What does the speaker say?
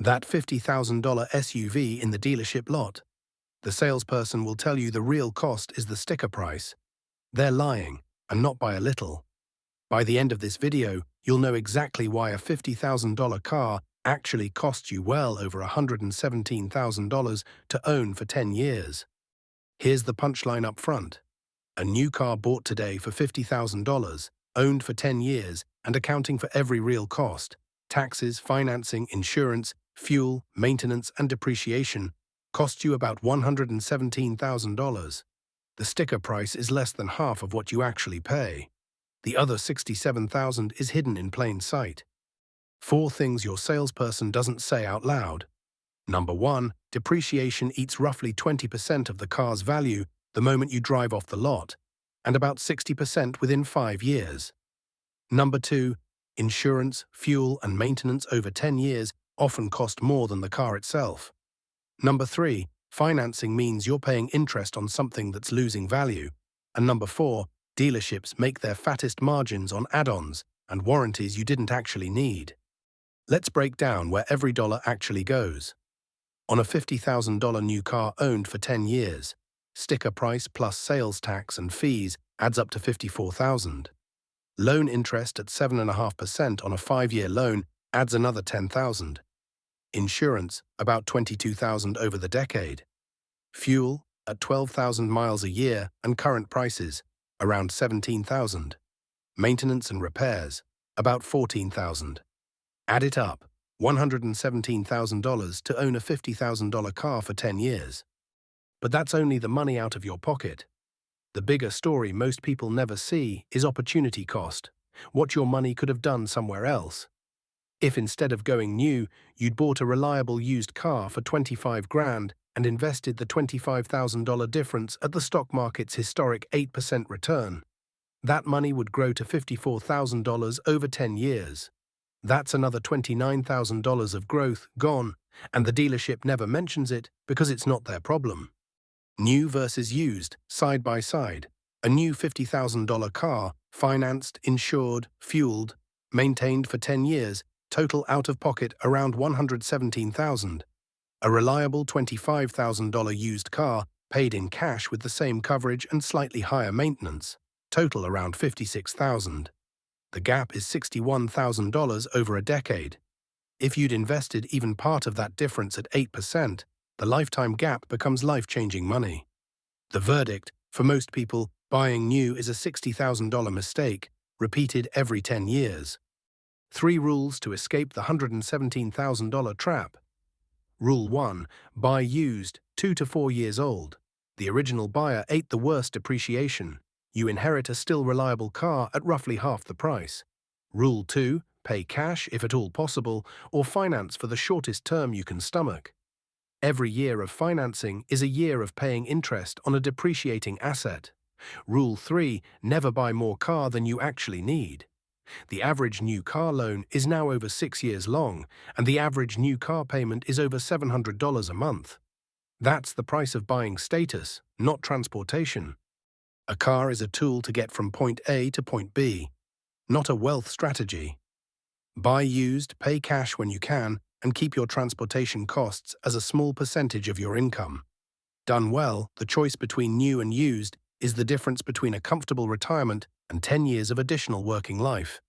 That $50,000 SUV in the dealership lot. The salesperson will tell you the real cost is the sticker price. They're lying, and not by a little. By the end of this video, you'll know exactly why a $50,000 car actually costs you well over $117,000 to own for 10 years. Here's the punchline up front. A new car bought today for $50,000, owned for 10 years, and accounting for every real cost, taxes, financing, insurance, fuel, maintenance, and depreciation, costs you about $117,000. The sticker price is less than half of what you actually pay. The other $67,000 is hidden in plain sight. 4 things your salesperson doesn't say out loud. Number 1, depreciation eats roughly 20% of the car's value the moment you drive off the lot, and about 60% within 5 years. Number 2, insurance, fuel, and maintenance over 10 years often cost more than the car itself. Number 3, financing means you're paying interest on something that's losing value. And number 4, dealerships make their fattest margins on add-ons and warranties you didn't actually need. Let's break down where every dollar actually goes. On a $50,000 new car owned for 10 years, sticker price plus sales tax and fees adds up to $54,000. Loan interest at 7.5% on a 5-year loan adds another $10,000. Insurance, about $22,000 over the decade. Fuel, at 12,000 miles a year and current prices, around $17,000. Maintenance and repairs, about $14,000. Add it up, $117,000 to own a $50,000 car for 10 years. But that's only the money out of your pocket. The bigger story most people never see is opportunity cost, what your money could have done somewhere else. If instead of going new, you'd bought a reliable used car for $25,000 and invested the $25,000 difference at the stock market's historic 8% return, that money would grow to $54,000 over 10 years. That's another $29,000 of growth gone, and the dealership never mentions it because it's not their problem. New versus used, side by side. A new $50,000 car, financed, insured, fueled, maintained for 10 years, total out-of-pocket around $117,000. A reliable $25,000 used car, paid in cash with the same coverage and slightly higher maintenance, total around $56,000. The gap is $61,000 over a decade. If you'd invested even part of that difference at 8%, the lifetime gap becomes life-changing money. The verdict, for most people, buying new is a $60,000 mistake, repeated every 10 years. 3 rules to escape the $117,000 trap. Rule 1. Buy used, 2 to 4 years old. The original buyer ate the worst depreciation. You inherit a still reliable car at roughly half the price. Rule 2. Pay cash, if at all possible, or finance for the shortest term you can stomach. Every year of financing is a year of paying interest on a depreciating asset. Rule 3. Never buy more car than you actually need. The average new car loan is now over 6 years long, and the average new car payment is over $700 a month. That's the price of buying status, not transportation. A car is a tool to get from point A to point B, not a wealth strategy. Buy used, pay cash when you can, and keep your transportation costs as a small percentage of your income. Done well, the choice between new and used is the difference between a comfortable retirement and 10 years of additional working life.